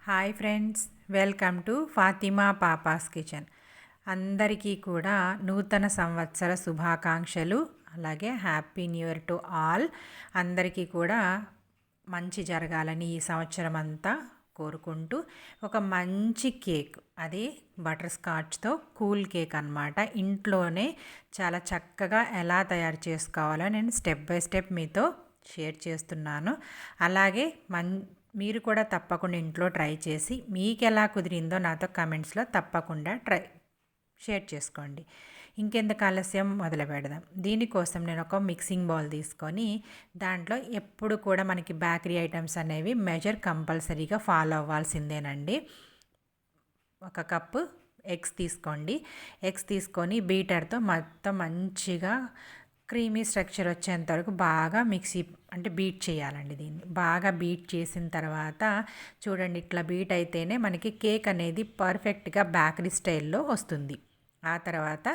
Hi friends, welcome to Fatima పాపాస్ kitchen. అందరికీ కూడా నూతన సంవత్సర శుభాకాంక్షలు, అలాగే happy new year to all. అందరికీ కూడా మంచి జరగాలని ఈ సంవత్సరం అంతా కోరుకుంటూ ఒక మంచి కేక్, అది బటర్ స్కాచ్తో కూల్ కేక్ అన్నమాట. ఇంట్లోనే చాలా చక్కగా ఎలా తయారు చేసుకోవాలో నేను స్టెప్ బై స్టెప్ మీతో షేర్ చేస్తున్నాను. అలాగే మీరు కూడా తప్పకుండా ఇంట్లో ట్రై చేసి మీకు ఎలా కుదిరిందో నాతో కమెంట్స్లో తప్పకుండా షేర్ చేసుకోండి. ఇంకెందుకు ఆలస్యం, మొదలు పెడదాం. దీనికోసం నేను ఒక మిక్సింగ్ బౌల్ తీసుకొని దాంట్లో ఎప్పుడు కూడా మనకి బేకరీ ఐటమ్స్ అనేవి మెజర్ కంపల్సరీగా ఫాలో అవ్వాల్సిందేనండి. 1 కప్పు ఎగ్స్ తీసుకోండి. ఎగ్స్ తీసుకొని బీటర్తో మొత్తం మంచిగా క్రీమీ స్ట్రక్చర్ వచ్చేంత వరకు బాగా బీట్ చేయాలండి. దీన్ని బాగా బీట్ చేసిన తర్వాత చూడండి, ఇట్లా బీట్ అయితేనే మనకి కేక్ అనేది పర్ఫెక్ట్గా బేకరీ స్టైల్లో వస్తుంది. ఆ తర్వాత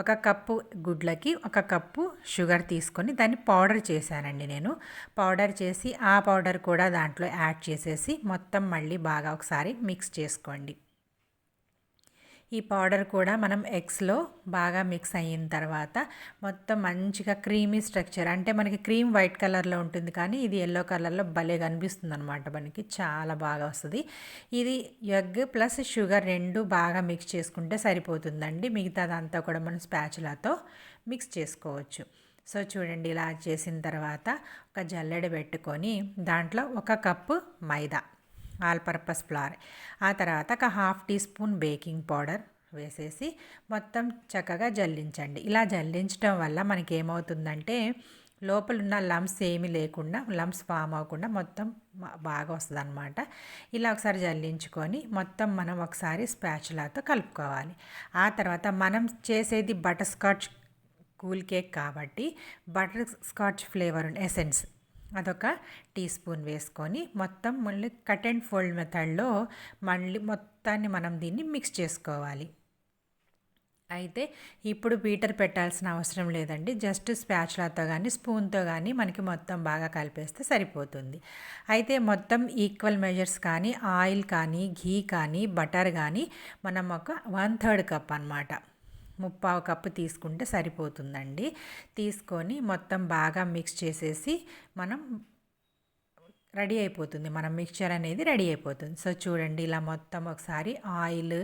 1 కప్పు గుడ్లకి 1 కప్పు షుగర్ తీసుకొని దాన్ని పౌడర్ చేశానండి. నేను పౌడర్ చేసి ఆ పౌడర్ కూడా దాంట్లో యాడ్ చేసేసి మొత్తం మళ్ళీ బాగా ఒకసారి మిక్స్ చేసుకోండి. ఈ పౌడర్ కూడా మనం ఎగ్స్లో బాగా మిక్స్ అయిన తర్వాత మొత్తం మంచిగా క్రీమీ స్ట్రక్చర్, అంటే మనకి క్రీమ్ వైట్ కలర్లో ఉంటుంది కానీ ఇది ఎల్లో కలర్లో భలే కనిపిస్తుంది అనమాట. మనకి చాలా బాగా వస్తుంది. ఇది ఎగ్ ప్లస్ షుగర్ 2 బాగా మిక్స్ చేసుకుంటే సరిపోతుందండి. మిగతాదంతా కూడా మనం స్పాచులాతో మిక్స్ చేసుకోవచ్చు. సో చూడండి, ఇలా చేసిన తర్వాత ఒక జల్లెడ పెట్టుకొని దాంట్లో 1 కప్పు మైదా, ఆల్ పర్పస్ ఫ్లోర్, ఆ తర్వాత ఒక 1/2 టీ స్పూన్ బేకింగ్ పౌడర్ వేసేసి మొత్తం చక్కగా జల్లించండి. ఇలా జల్లించడం వల్ల మనకి ఏమవుతుందంటే లోపల ఉన్న లంప్స్ ఏమీ లేకుండా, లంప్స్ ఫామ్ అవ్వకుండా మొత్తం బాగా వస్తుంది అనమాట. ఇలా ఒకసారి జల్లించుకొని మొత్తం మనం ఒకసారి స్పాచులాతో కలుపుకోవాలి. ఆ తర్వాత మనం చేసేది బటర్ స్కాచ్ కూల్ కేక్ కాబట్టి బటర్ స్కాచ్ ఫ్లేవర్ ఎసెన్స్ అదొక టీ స్పూన్ వేసుకొని మొత్తం మళ్ళీ కట్ అండ్ ఫోల్డ్ మెథడ్లో మళ్ళీ మొత్తాన్ని మనం దీన్ని మిక్స్ చేసుకోవాలి. అయితే ఇప్పుడు బీటర్ పెట్టాల్సిన అవసరం లేదండి. జస్ట్ స్పాచులాతో కానీ స్పూన్తో కానీ మనకి మొత్తం బాగా కలిపేస్తే సరిపోతుంది. అయితే మొత్తం ఈక్వల్ మెజర్స్ కానీ ఆయిల్ కానీ ఘీ కానీ బటర్ కానీ మనం ఒక 1/3 కప్ అనమాట, 3/4 కప్పు తీసుకుంటే సరిపోతుందండి. తీసుకొని మొత్తం బాగా మిక్స్ చేసేసి మనం రెడీ అయిపోతుంది, మన మిక్చర్ అనేది రెడీ అయిపోతుంది. సో చూడండి, ఇలా మొత్తం ఒకసారి ఆయిల్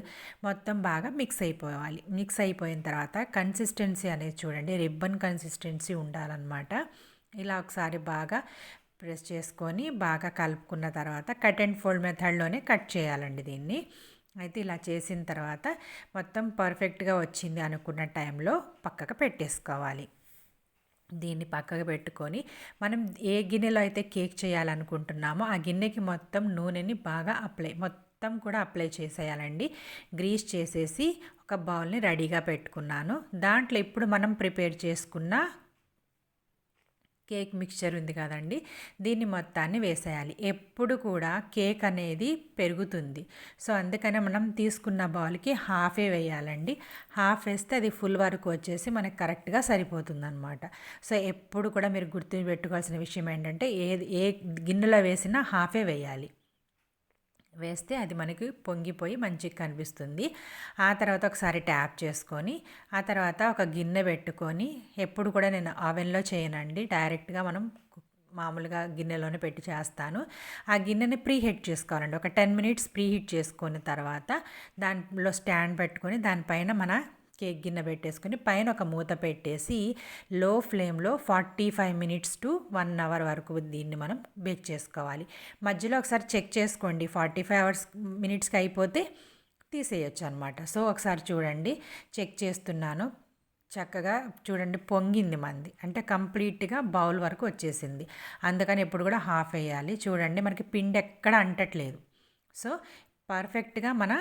మొత్తం బాగా మిక్స్ అయిపోవాలి. మిక్స్ అయిపోయిన తర్వాత కన్సిస్టెన్సీ అనేది చూడండి, రిబ్బన్ కన్సిస్టెన్సీ ఉండాలన్నమాట. ఇలా ఒకసారి బాగా ప్రెస్ చేసుకొని బాగా కలుపుకున్న తర్వాత కట్ అండ్ ఫోల్డ్ మెథడ్లోనే కట్ చేయాలండి దీన్ని. అయితే ఇలా చేసిన తర్వాత మొత్తం పర్ఫెక్ట్గా వచ్చింది అనుకున్న టైంలో పక్కకు పెట్టేసుకోవాలి. దీన్ని పక్కకు పెట్టుకొని మనం ఏ గిన్నెలో అయితే కేక్ చేయాలనుకుంటున్నామో ఆ గిన్నెకి మొత్తం నూనెని బాగా మొత్తం కూడా అప్లై చేసేయాలండి. గ్రీస్ చేసేసి ఒక బౌల్ని రెడీగా పెట్టుకున్నాను. దాంట్లో ఇప్పుడు మనం ప్రిపేర్ చేసుకున్న కేక్ మిక్చర్ ఉంది కదండి, దీన్ని మొత్తాన్ని వేసేయాలి. ఎప్పుడు కూడా కేక్ అనేది పెరుగుతుంది. సో అందుకనే మనం తీసుకున్న బౌల్కి హాఫే వేయాలండి. హాఫ్ వేస్తే అది ఫుల్ వరకు వచ్చేసి మనకు కరెక్ట్గా సరిపోతుందన్నమాట. సో ఎప్పుడు కూడా మీరు గుర్తుపెట్టుకోవాల్సిన విషయం ఏంటంటే ఏ గిన్నెలో వేసినా హాఫే వేయాలి. వేస్తే అది మనకి పొంగిపోయి మంచిగా కనిపిస్తుంది. ఆ తర్వాత ఒకసారి ట్యాప్ చేసుకొని ఆ తర్వాత ఒక గిన్నె పెట్టుకొని, ఎప్పుడు కూడా నేను ఓవెన్లో చేయనండి, డైరెక్ట్గా మనం మామూలుగా గిన్నెలోనే పెట్టి చేస్తాను. ఆ గిన్నెని ప్రీ హీట్ చేసుకోవాలండి. ఒక 10 మినిట్స్ ప్రీ హీట్ చేసుకున్న తర్వాత దాంట్లో స్టాండ్ పెట్టుకొని దానిపైన మన కేక్ గిన్నె పెట్టేసుకొని పైన ఒక మూత పెట్టేసి లో ఫ్లేమ్లో 45 మినిట్స్ టు 1 అవర్ వరకు దీన్ని మనం బేక్ చేసుకోవాలి. మధ్యలో ఒకసారి చెక్ చేసుకోండి, 45 మినిట్స్కి అయిపోతే తీసేయచ్చు అనమాట. సో ఒకసారి చూడండి, చెక్ చేస్తున్నాను. చక్కగా చూడండి, పొంగింది మంది, అంటే కంప్లీట్గా బౌల్ వరకు వచ్చేసింది. అందుకని ఎప్పుడు కూడా హాఫ్ వేయాలి. చూడండి, మనకి పిండి ఎక్కడ అంటట్లేదు. సో పర్ఫెక్ట్గా మన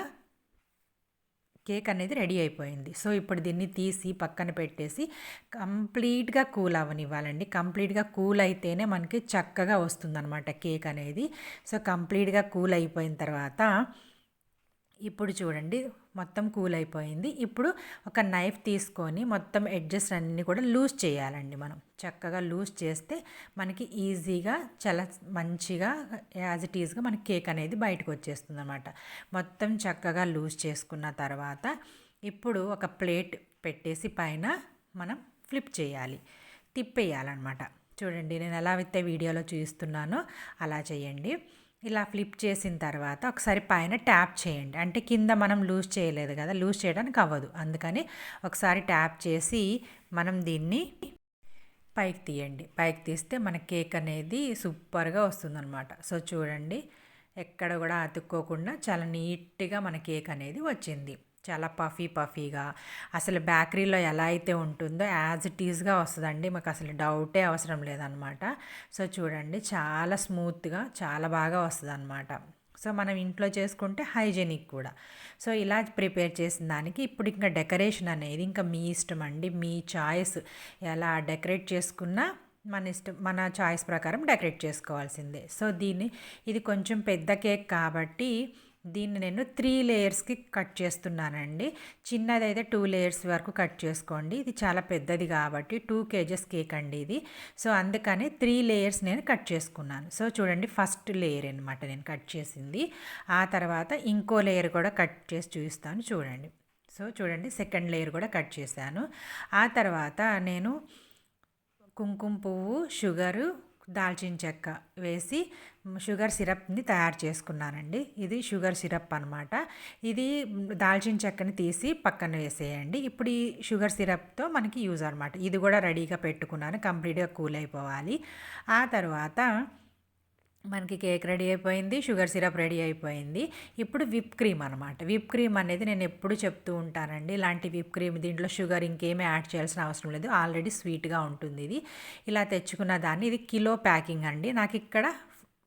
కేక్ అనేది రెడీ అయిపోయింది. సో ఇప్పుడు దీన్ని తీసి పక్కన పెట్టేసి కంప్లీట్గా కూల్ అవ్వనివ్వాలండి. కంప్లీట్గా కూల్ అయితేనే మనకి చక్కగా వస్తుందన్నమాట కేక్ అనేది. సో కంప్లీట్గా కూల్ అయిపోయిన తర్వాత ఇప్పుడు చూడండి మొత్తం కూల్ అయిపోయింది. ఇప్పుడు ఒక నైఫ్ తీసుకొని మొత్తం ఎడ్జెస్ అన్నీ కూడా లూజ్ చేయాలండి. మనం చక్కగా లూజ్ చేస్తే మనకి ఈజీగా చాలా మంచిగా యాజ్ ఇట్ ఈజ్గా మనకి కేక్ అనేది బయటకు వచ్చేస్తుంది అనమాట. మొత్తం చక్కగా లూజ్ చేసుకున్న తర్వాత ఇప్పుడు ఒక ప్లేట్ పెట్టేసి పైన మనం ఫ్లిప్ చేయాలి, తిప్పేయాలన్నమాట. చూడండి నేను ఎలా అయితే వీడియోలో చూపిస్తున్నానో అలా చేయండి. ఇలా ఫ్లిప్ చేసిన తర్వాత ఒకసారి పైన ట్యాప్ చేయండి. అంటే కింద మనం లూజ్ చేయలేదు కదా, లూజ్ చేయడానికి అవ్వదు. అందుకని ఒకసారి ట్యాప్ చేసి మనం దీన్ని పైకి తీయండి. పైకి తీస్తే మన కేక్ అనేది సూపర్గా వస్తుందన్నమాట. సో చూడండి ఎక్కడ కూడా అతుక్కోకుండా చాలా నీట్గా మన కేక్ అనేది వచ్చింది. చాలా పఫీగా అసలు బేకరీలో ఎలా అయితే ఉంటుందో యాజ్ ఇట్ ఈజ్గా వస్తుందండి. మాకు అసలు డౌటే అవసరం లేదనమాట. సో చూడండి చాలా స్మూత్గా చాలా బాగా వస్తుంది అనమాట. సో మనం ఇంట్లో చేసుకుంటే హైజెనిక్ కూడా. సో ఇలా ప్రిపేర్ చేసిన దానికి ఇప్పుడు ఇంకా డెకరేషన్ అనేది ఇంకా మీ ఇష్టం అండి. మీ చాయిస్ ఎలా డెకరేట్ చేసుకున్నా మన ఇష్టం, మన చాయిస్ ప్రకారం డెకరేట్ చేసుకోవాల్సిందే. సో ఇది కొంచెం పెద్ద కేక్ కాబట్టి దీన్ని నేను 3 లేయర్స్కి కట్ చేస్తున్నానండి. చిన్నదైతే 2 లేయర్స్ వరకు కట్ చేసుకోండి. ఇది చాలా పెద్దది కాబట్టి 2 kgs కేక్ అండి ఇది. సో అందుకని 3 లేయర్స్ నేను కట్ చేసుకున్నాను. సో చూడండి ఫస్ట్ లేయర్ అనమాట నేను కట్ చేసింది. ఆ తర్వాత ఇంకో లేయర్ కూడా కట్ చేసి చూపిస్తాను చూడండి. సో చూడండి సెకండ్ లేయర్ కూడా కట్ చేశాను. ఆ తర్వాత నేను కుంకుమ పువ్వు, షుగరు, దాల్చిన చెక్క వేసి షుగర్ సిరప్ని తయారు చేసుకున్నానండి. ఇది షుగర్ సిరప్ అనమాట. ఇది దాల్చిన చెక్కని తీసి పక్కన వేసేయండి. ఇప్పుడు ఈ షుగర్ సిరప్తో మనకి యూజ్ అనమాట. ఇది కూడా రెడీగా పెట్టుకున్నాను, కంప్లీట్గా కూల్ అయిపోవాలి. ఆ తర్వాత మనకి కేక్ రెడీ అయిపోయింది, షుగర్ సిరప్ రెడీ అయిపోయింది. ఇప్పుడు విప్ క్రీమ్ అనమాట. విప్ క్రీమ్ అనేది నేను ఎప్పుడు చెప్తూ ఉంటానండి. ఇలాంటి విప్ క్రీమ్ దీంట్లో షుగర్ ఇంకేమీ యాడ్ చేయాల్సిన అవసరం లేదు, ఆల్రెడీ స్వీట్గా ఉంటుంది ఇది. ఇలా తెచ్చుకున్న దాన్ని ఇది కిలో ప్యాకింగ్ అండి. నాకు ఇక్కడ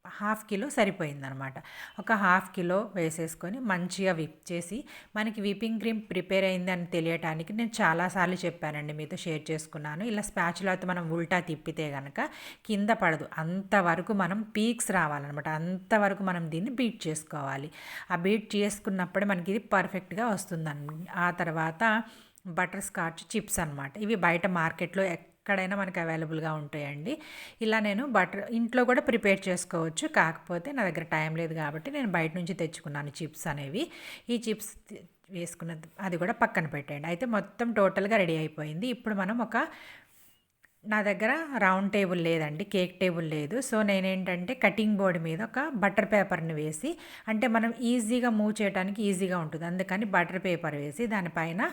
1/2 కిలో సరిపోయిందనమాట. ఒక 1/2 కిలో వేసేసుకొని మంచిగా విప్ చేసి, మనకి విప్పింగ్ క్రీమ్ ప్రిపేర్ అయింది అని తెలియటానికి నేను చాలాసార్లు చెప్పానండి, మీతో షేర్ చేసుకున్నాను. ఇలా స్పాచులాతో మనం ఉల్టా తిప్పితే కనుక కింద పడదు. అంతవరకు మనం పీక్స్ రావాలన్నమాట. అంతవరకు మనం దీన్ని బీట్ చేసుకోవాలి. ఆ బీట్ చేసుకున్నప్పుడే మనకి ఇది పర్ఫెక్ట్గా వస్తుందండి. ఆ తర్వాత బటర్ స్కాచ్ చిప్స్ అనమాట. ఇవి బయట మార్కెట్లో ఎక్కడైనా మనకి అవైలబుల్గా ఉంటాయండి. ఇలా నేను ఇంట్లో కూడా ప్రిపేర్ చేసుకోవచ్చు. కాకపోతే నా దగ్గర టైం లేదు కాబట్టి నేను బయట నుంచి తెచ్చుకున్నాను చిప్స్ అనేవి. ఈ చిప్స్ వేసుకున్నది అది కూడా పక్కన పెట్టండి. అయితే మొత్తం టోటల్గా రెడీ అయిపోయింది. ఇప్పుడు మనం నా దగ్గర రౌండ్ టేబుల్ లేదండి, కేక్ టేబుల్ లేదు. సో నేనేంటంటే కటింగ్ బోర్డ్ మీద ఒక బటర్ పేపర్ని వేసి, అంటే మనం ఈజీగా మూవ్ చేయడానికి ఈజీగా ఉంటుంది, అందుకని బటర్ పేపర్ వేసి దానిపైన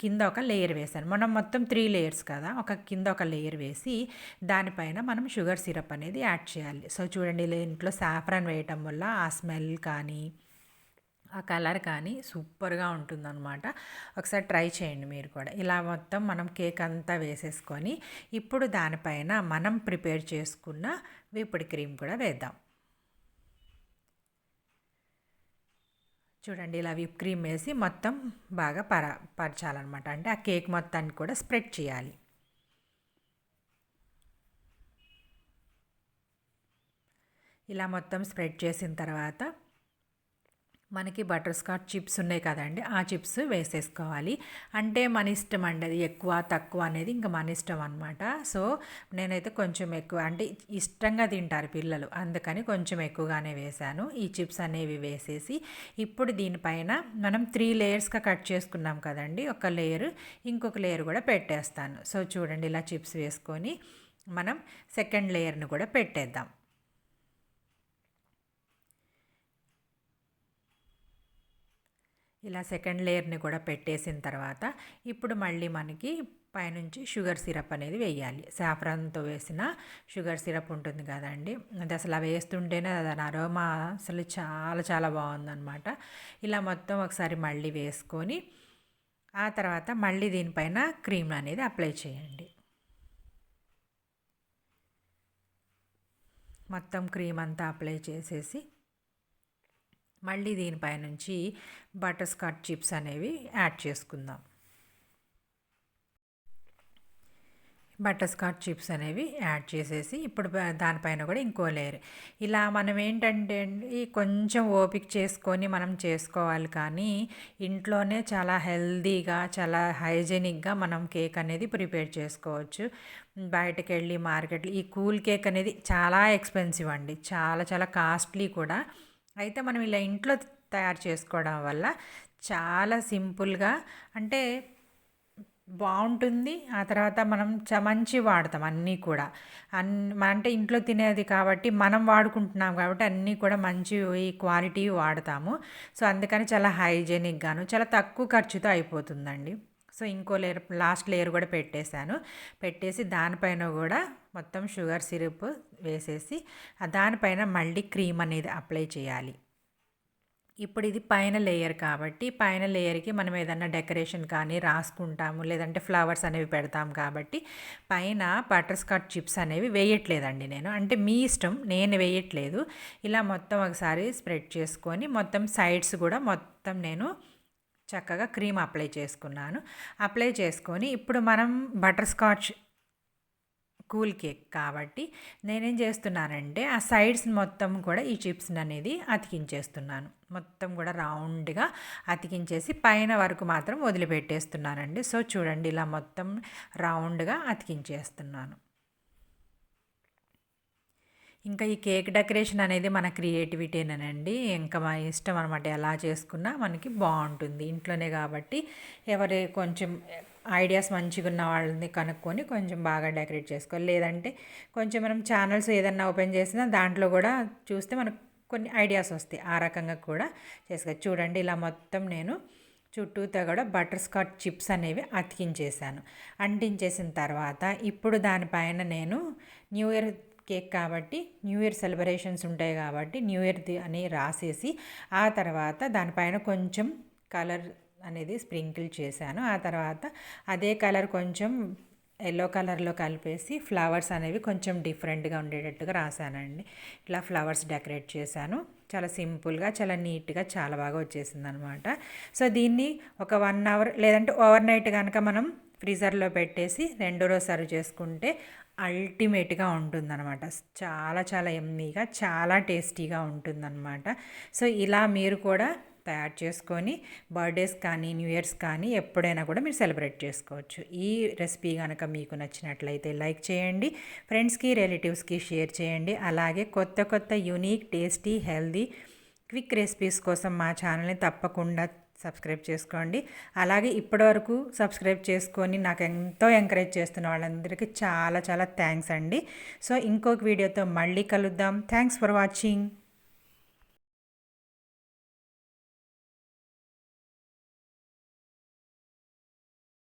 కింద ఒక లేయర్ వేసాను. మనం మొత్తం 3 లేయర్స్ కదా, కింద ఒక లేయర్ వేసి దానిపైన మనం షుగర్ సిరప్ అనేది యాడ్ చేయాలి. సో చూడండి ఇంట్లో సాఫ్రాన్ వేయటం వల్ల ఆ స్మెల్ కానీ ఆ కలర్ కానీ సూపర్గా ఉంటుందన్నమాట. ఒకసారి ట్రై చేయండి మీరు కూడా. ఇలా మొత్తం మనం కేక్ అంతా వేసేసుకొని ఇప్పుడు దానిపైన మనం ప్రిపేర్ చేసుకున్న విప్డ్ క్రీమ్ కూడా వేద్దాం. చూడండి ఇలా విప్ క్రీమ్ వేసి మొత్తం బాగా పరచాలన్నమాట. అంటే ఆ కేక్ మొత్తాన్ని కూడా స్ప్రెడ్ చేయాలి. ఇలా మొత్తం స్ప్రెడ్ చేసిన తర్వాత మనకి బటర్ స్కాచ్ చిప్స్ ఉన్నాయి కదండి, ఆ చిప్స్ వేసేసుకోవాలి. అంటే మన ఇష్టం అండి, అది ఎక్కువ తక్కువ అనేది ఇంకా మన ఇష్టం అనమాట. సో నేనైతే కొంచెం ఎక్కువ, అంటే ఇష్టంగా తింటారు పిల్లలు, అందుకని కొంచెం ఎక్కువగానే వేశాను. ఈ చిప్స్ అనేవి వేసేసి ఇప్పుడు దీనిపైన మనం 3 లేయర్స్గా కట్ చేసుకున్నాం కదండి, ఒక లేయర్ ఇంకొక లేయర్ కూడా పెట్టేస్తాను. సో చూడండి ఇలా చిప్స్ వేసుకొని మనం సెకండ్ లేయర్ని కూడా పెట్టేద్దాం. ఇలా సెకండ్ లేయర్ని కూడా పెట్టేసిన తర్వాత ఇప్పుడు మళ్ళీ మనకి పైనుంచి షుగర్ సిరప్ అనేది వేయాలి. సాఫ్రాన్తో వేసిన షుగర్ సిరప్ ఉంటుంది కదండి, అది అసలు అవి వేస్తుంటేనే దాని అరోమా అసలు చాలా చాలా బాగుందన్నమాట. ఇలా మొత్తం ఒకసారి మళ్ళీ వేసుకొని ఆ తర్వాత మళ్ళీ దీనిపైన క్రీమ్ అనేది అప్లై చేయండి. మొత్తం క్రీమ్ అంతా అప్లై చేసేసి మళ్ళీ దీనిపైనుంచి బటర్ స్కాచ్ చిప్స్ అనేవి యాడ్ చేసుకుందాం. బటర్ స్కాచ్ చిప్స్ అనేవి యాడ్ చేసేసి ఇప్పుడు దానిపైన కూడా ఇంకో లేయర్. ఇలా మనం ఏంటంటే అండి కొంచెం ఓపిక చేసుకొని మనం చేసుకోవాలి, కానీ ఇంట్లోనే చాలా హెల్తీగా చాలా హైజెనిక్గా మనం కేక్ అనేది ప్రిపేర్ చేసుకోవచ్చు. బయటకు వెళ్ళి మార్కెట్లో ఈ కూల్ కేక్ అనేది చాలా ఎక్స్పెన్సివ్ అండి, చాలా చాలా కాస్ట్లీ కూడా. అయితే మనం ఇలా ఇంట్లో తయారు చేసుకోవడం వల్ల చాలా సింపుల్గా అంటే బాగుంటుంది. ఆ తర్వాత మనం మంచి వాడతాం అన్నీ కూడా. అంటే ఇంట్లో తినేది కాబట్టి మనం వాడుకుంటున్నాం కాబట్టి అన్నీ కూడా మంచి క్వాలిటీ వాడతాము. సో అందుకని చాలా హైజెనిక్గాను చాలా తక్కువ ఖర్చుతో అయిపోతుందండి. సో ఇంకో లేయర్, లాస్ట్ లేయర్ కూడా పెట్టేసి దానిపైన కూడా మొత్తం షుగర్ సిరప్ వేసేసి దానిపైన మళ్ళీ క్రీమ్ అనేది అప్లై చేయాలి. ఇప్పుడు ఇది పైన లేయర్ కాబట్టి పైన లేయర్కి మనం ఏదన్నా డెకరేషన్ కానీ రాసుకుంటాము, లేదంటే ఫ్లవర్స్ అనేవి పెడతాం కాబట్టి పైన బటర్ స్కాచ్ చిప్స్ అనేవి వేయట్లేదండి నేను. అంటే మీ ఇష్టం, నేను వేయట్లేదు. ఇలా మొత్తం ఒకసారి స్ప్రెడ్ చేసుకొని మొత్తం సైడ్స్ కూడా మొత్తం నేను చక్కగా క్రీమ్ అప్లై చేసుకొని ఇప్పుడు మనం బటర్ స్కాచ్ కూల్ కేక్ కాబట్టి నేనేం చేస్తున్నానంటే ఆ సైడ్స్ మొత్తం కూడా ఈ చిప్స్ అనేది అతికించేస్తున్నాను. మొత్తం కూడా రౌండ్గా అతికించేసి పైన వరకు మాత్రం వదిలిపెట్టేస్తున్నానండి. సో చూడండి ఇలా మొత్తం రౌండ్గా అతికించేస్తున్నాను. ఇంకా ఈ కేక్ డెకరేషన్ అనేది మన క్రియేటివిటీనేనండి, ఇంకా మన ఇష్టం అనమాట. ఎలా చేసుకున్నా మనకి బాగుంటుంది ఇంట్లోనే కాబట్టి. ఎవరి కొంచెం ఐడియాస్ మంచిగా ఉన్న వాళ్ళని కనుక్కొని కొంచెం బాగా డెకరేట్ చేసుకోవాలి. లేదంటే కొంచెం మనం ఛానల్స్ ఏదన్నా ఓపెన్ చేసినా దాంట్లో కూడా చూస్తే మనకు కొన్ని ఐడియాస్ వస్తాయి. ఆ రకంగా కూడా చేసుకోవచ్చు. చూడండి ఇలా మొత్తం నేను చుట్టూతో కూడా బటర్ స్కాచ్ చిప్స్ అనేవి అంటించేసిన తర్వాత ఇప్పుడు దానిపైన నేను న్యూ ఇయర్ కేక్ కాబట్టి న్యూ ఇయర్ సెలబ్రేషన్స్ ఉంటాయి కాబట్టి న్యూ ఇయర్ది అని రాసేసి ఆ తర్వాత దానిపైన కొంచెం కలర్ అనేది స్ప్రింకిల్ చేశాను. ఆ తర్వాత అదే కలర్ కొంచెం ఎల్లో కలర్లో కలిపేసి ఫ్లవర్స్ అనేవి కొంచెం డిఫరెంట్గా ఉండేటట్టుగా రాశానండి. ఇట్లా ఫ్లవర్స్ డెకరేట్ చేశాను. చాలా సింపుల్గా చాలా నీట్గా చాలా బాగా వచ్చేసింది అనమాట. సో దీన్ని ఒక 1 అవర్ లేదంటే ఓవర్ నైట్ కనుక మనం ఫ్రీజర్లో పెట్టేసి రెండో రోజు సర్వ్ చేసుకుంటే అల్టిమేట్గా ఉంటుందన్నమాట. చాలా చాలా యమ్మీగా చాలా టేస్టీగా ఉంటుందన్నమాట. సో ఇలా మీరు కూడా తయారు చేసుకొని బర్త్డేస్ కానీ న్యూ ఇయర్స్ కానీ ఎప్పుడైనా కూడా మీరు సెలబ్రేట్ చేసుకోవచ్చు. ఈ రెసిపీ కనుక మీకు నచ్చినట్లయితే లైక్ చేయండి, ఫ్రెండ్స్కి రిలేటివ్స్కి షేర్ చేయండి. అలాగే కొత్త కొత్త unique tasty healthy quick recipes కోసం మా ఛానల్ని తప్పకుండా సబ్స్క్రైబ్ చేసుకోండి. అలాగే ఇప్పటివరకు సబ్స్క్రైబ్ చేసుకొని నాకు ఎంతో ఎంకరేజ్ చేస్తున్న వాళ్ళందరికీ చాలా చాలా థ్యాంక్స్ అండి. సో ఇంకొక వీడియోతో మళ్ళీ కలుద్దాం. Thanks for watching.